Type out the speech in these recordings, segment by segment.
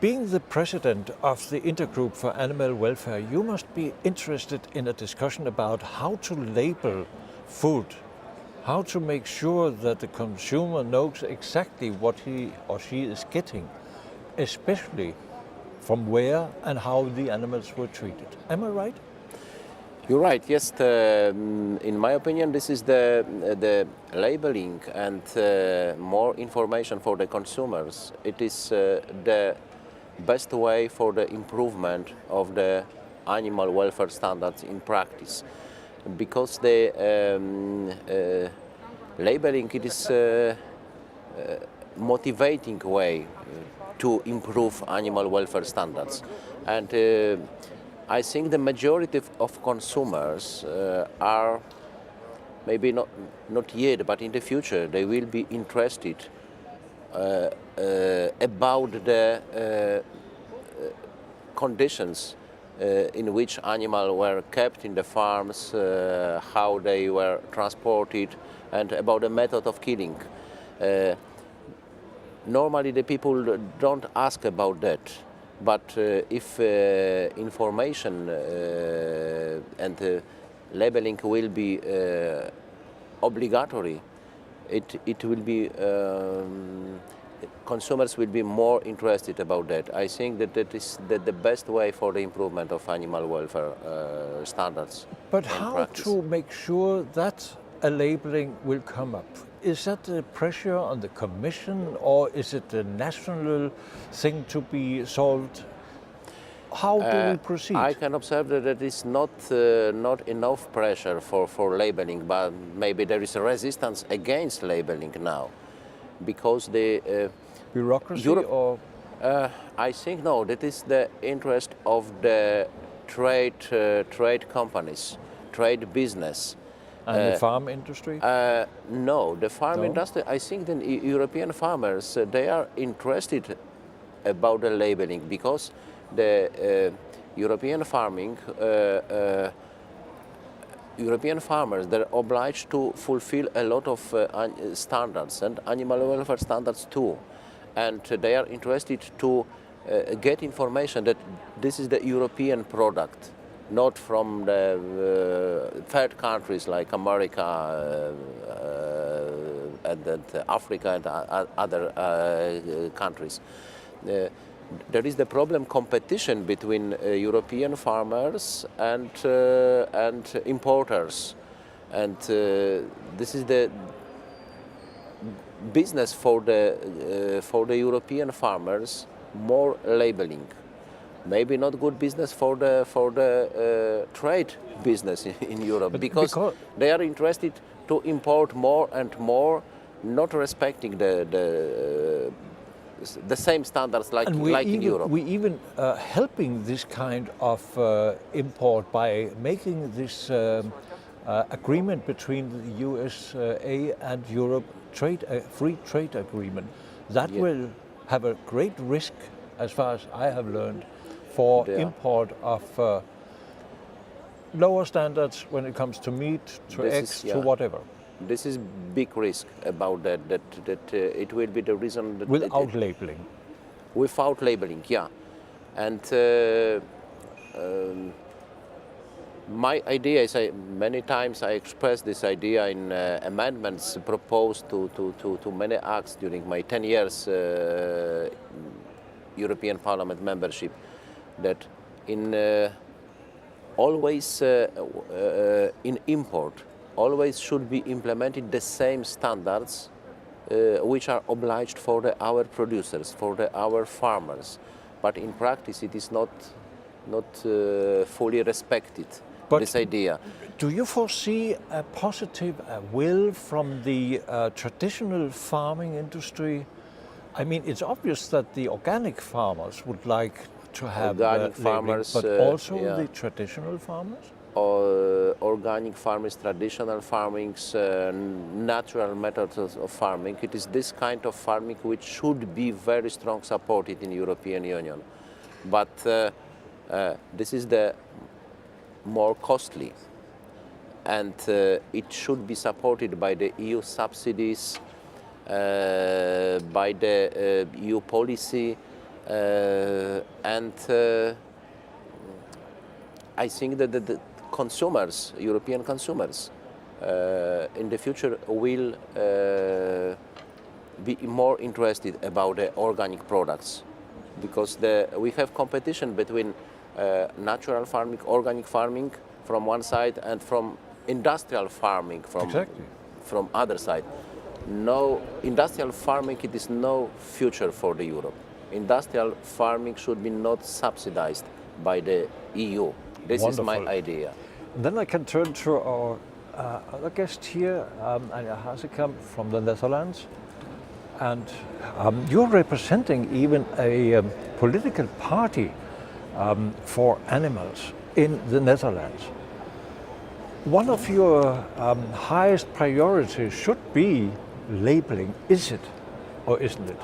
Being the president of the Intergroup for Animal Welfare, you must be interested in a discussion about how to label food, how to make sure that the consumer knows exactly what he or she is getting, especially from where and how the animals were treated. Am I right? You're right, yes. In my opinion, this is the labeling and more information for the consumers. It is the best way for the improvement of the animal welfare standards in practice. Because the labeling, it is a motivating way to improve animal welfare standards. And I think the majority of consumers are maybe not yet, but in the future they will be interested about the conditions in which animals were kept in the farms, how they were transported, and about the method of killing. Normally the people don't ask about that. But if information and labeling will be obligatory, it will be consumers will be more interested about that. I think that is the best way for the improvement of animal welfare standards. But how to make sure that a labeling will come up? Is that the pressure on the Commission, or is it a national thing to be solved? How do we proceed? I can observe that it is not enough pressure for labeling, but maybe there is a resistance against labeling now, because the bureaucracy or I think no, that is the interest of the trade companies, trade business. And the farm industry? No, the farm industry, I think the European farmers, they are interested about the labeling, because the European farmers, they're obliged to fulfill a lot of standards, and animal welfare standards too. And they are interested to get information that this is the European product, not from the third countries like America and Africa and other countries. There is the problem competition between European farmers and importers, and this is the business for the European farmers, more labeling. Maybe not good business for the trade business in Europe, because they are interested to import more and more, not respecting the same standards like in Europe. We even helping this kind of import by making this agreement between the USA and Europe, free trade agreement. That will have a great risk, as far as I have learned, for import of lower standards when it comes to meat, to eggs, to whatever. This is big risk about that it will be the reason that without labeling. Without labeling, yeah. And my idea is, many times I expressed this idea in amendments proposed to many acts during my 10 years European Parliament membership, that in always in import always should be implemented the same standards which are obliged for our producers, for our farmers. But in practice it is not fully respected, this idea. Do you foresee a positive will from the traditional farming industry? I mean, it's obvious that the organic farmers would like to have organic farmers, but also the traditional farmers? Organic farmers, traditional farmings, natural methods of farming. It is this kind of farming which should be very strong supported in the European Union. But this is the more costly, and it should be supported by the EU subsidies, by the EU policy, And I think that the consumers, European consumers, in the future will be more interested about the organic products, because we have competition between natural farming, organic farming from one side, and from industrial farming from other side. No, industrial farming, it is no future for the Europe. Industrial farming should be not subsidized by the EU. This is my idea. Then I can turn to our other guest here, Anja HAZEKAMP from the Netherlands. And you're representing even a political party for animals in the Netherlands. One of your highest priorities should be labeling. Is it or isn't it?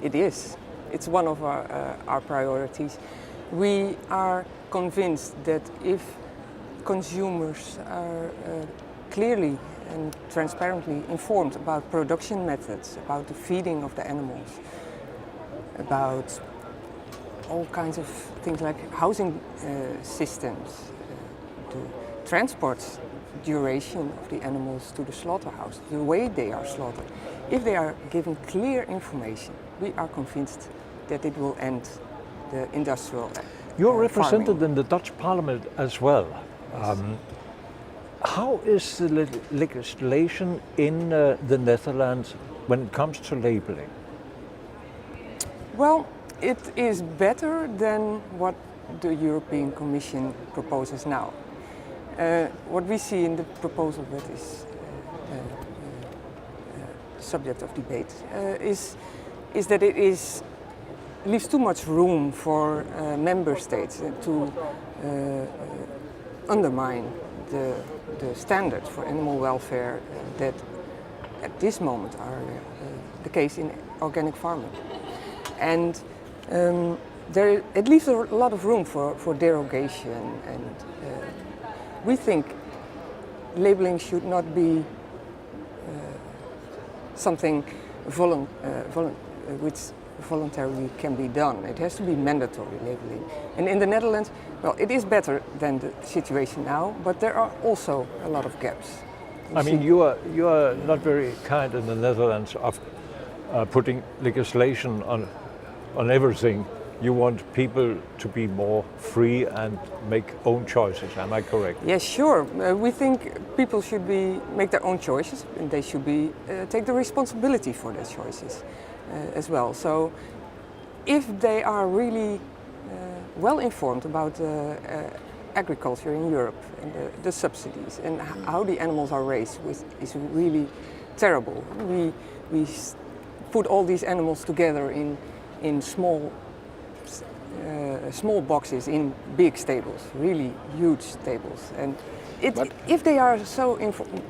It is. It's one of our priorities. We are convinced that if consumers are clearly and transparently informed about production methods, about the feeding of the animals, about all kinds of things like housing systems, the transport duration of the animals to the slaughterhouse, the way they are slaughtered. If they are given clear information, we are convinced that it will end the industrial You're represented farming. in the Dutch Parliament as well. Yes. How is the legislation in the Netherlands when it comes to labeling? Well, it is better than what the European Commission proposes now. What we see in the proposal that is subject of debate is that it leaves too much room for member states to undermine the standards for animal welfare that at this moment are the case in organic farming. And it leaves a lot of room for derogation, and we think labeling should not be something which voluntarily can be done. It has to be mandatory labeling. And in the Netherlands, well, it is better than the situation now, but there are also a lot of gaps. I mean, you are not very kind in the Netherlands of putting legislation on everything. You want people to be more free and make own choices. Am I correct? Yes, sure. We think people should make their own choices, and they should take the responsibility for their choices as well. So, if they are really well informed about agriculture in Europe and the subsidies and how the animals are raised, which is really terrible. We put all these animals together in small boxes in big stables, really huge stables, and if they are so informed,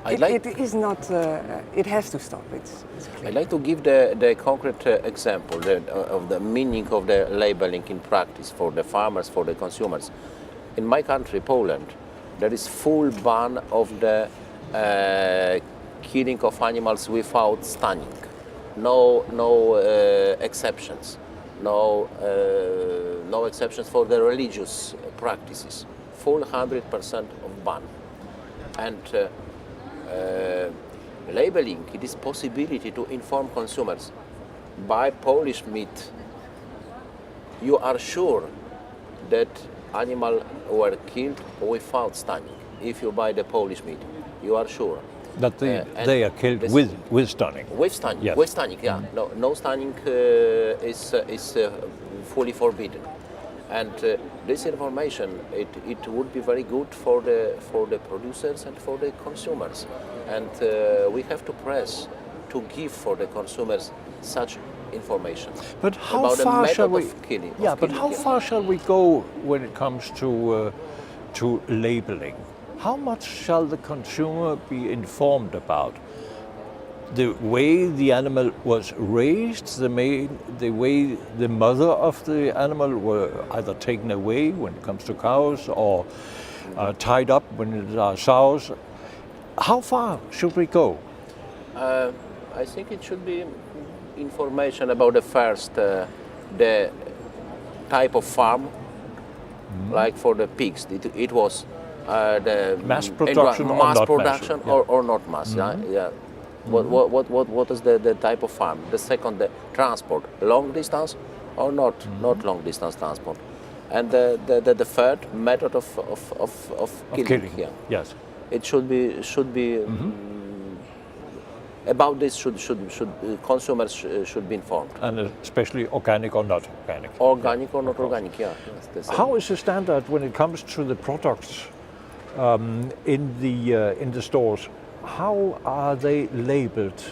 it has to stop. It's clear. I'd like to give the concrete example of the meaning of the labeling in practice for the farmers, for the consumers. In my country, Poland, there is full ban of the killing of animals without stunning. No exceptions. No exceptions for the religious practices. Full 100% of ban. And labeling, it is possibility to inform consumers. Buy Polish meat, you are sure that animals were killed without stunning. If you buy the Polish meat, you are sure. That they are killed with stunning. With stunning, yes. With stunning, yeah. No stunning is fully forbidden. And this information, it would be very good for the producers and for the consumers. And we have to press to give for the consumers such information. But how about far the shall method we? Of killing, yeah, of but killing, how yeah. far shall we go when it comes to labeling? How much shall the consumer be informed about the way the animal was raised, the way the mother of the animal were either taken away when it comes to cows or tied up when it are sows? How far should we go? I think it should be information about the first the type of farm, like for the pigs. It was the Mass production or mass not production mass, yeah. or not mass. Yeah. What is the type of farm? The second, the transport, long distance or not long distance transport, and the third method of killing. Yeah. Yes. It should be about this. Consumers should be informed. And especially organic or not organic. Organic or not organic. Yeah. How is the standard when it comes to the products in the stores? How are they labeled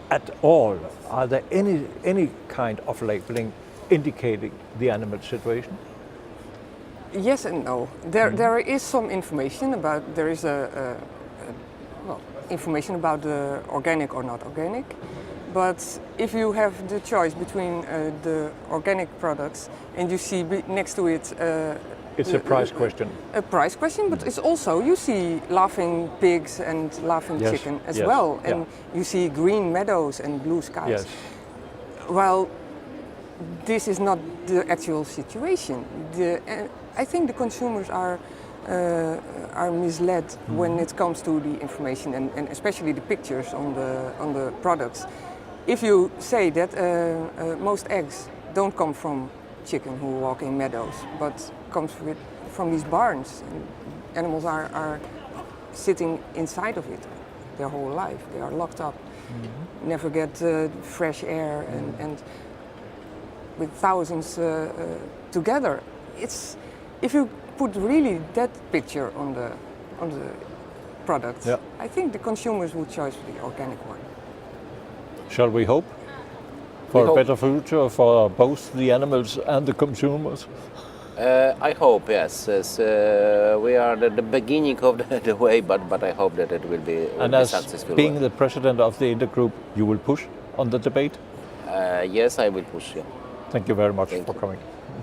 at all? Are there any kind of labeling indicating the animal situation? Yes and no. There is some information about, there is information about the organic or not organic. But if you have the choice between the organic products and you see next to it it's a price question. A price question, but it's also, you see laughing pigs and laughing chicken as well. And you see green meadows and blue skies. Yes. Well, this is not the actual situation. I think the consumers are misled when it comes to the information and especially the pictures on the products. If you say that most eggs don't come from chicken who walk in meadows, but comes from these barns, and animals are sitting inside of it their whole life. They are locked up, never get fresh air, and with thousands together. If you put really that picture on the product, I think the consumers would choose the organic one. Shall we hope for a better future for both the animals and the consumers? I hope, yes. We are at the beginning of the way, but I hope that it will be successful. Being the president of the Intergroup, you will push on the debate? Yes, I will push. Yeah. Thank you very much for coming.